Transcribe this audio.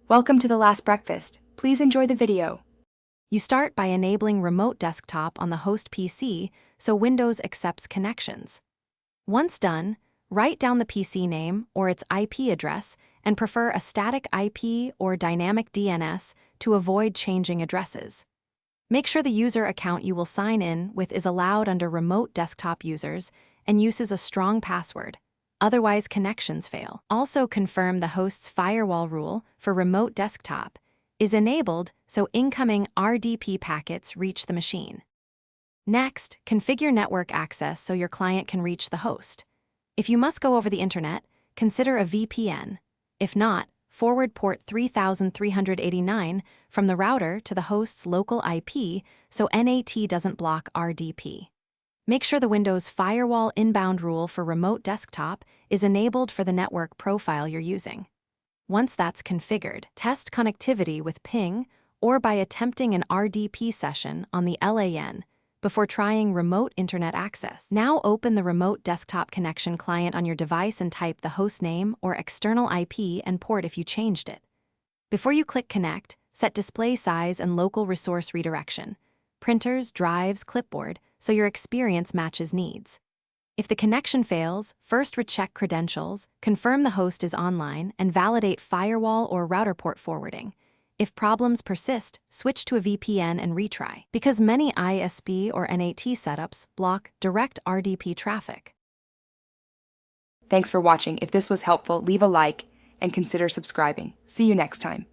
Welcome to the last breakfast. Please enjoy the video. You start by enabling remote desktop on the host PC so Windows accepts connections. Once done, write down the PC name or its IP address and prefer a static IP or dynamic DNS to avoid changing addresses. Make sure the user account you will sign in with is allowed under remote desktop users and uses a strong password. Otherwise, connections fail. Also confirm the host's firewall rule for remote desktop is enabled so incoming RDP packets reach the machine. Next, configure network access so your client can reach the host. If you must go over the internet, consider a VPN. If not, forward port 3389 from the router to the host's local IP so NAT doesn't block RDP. Make sure the Windows Firewall inbound rule for remote desktop is enabled for the network profile you're using. Once that's configured, test connectivity with ping or by attempting an RDP session on the LAN before trying remote internet access. Now open the remote desktop connection client on your device and type the host name or external IP and port if you changed it. Before you click connect, set display size and local resource redirection, printers, drives, clipboard, so your experience matches needs. If the connection fails, first recheck credentials, confirm the host is online, and validate firewall or router port forwarding. If problems persist, switch to a VPN and retry, because many ISP or NAT setups block direct RDP traffic. Thanks for watching. If this was helpful, leave a like and consider subscribing. See you next time.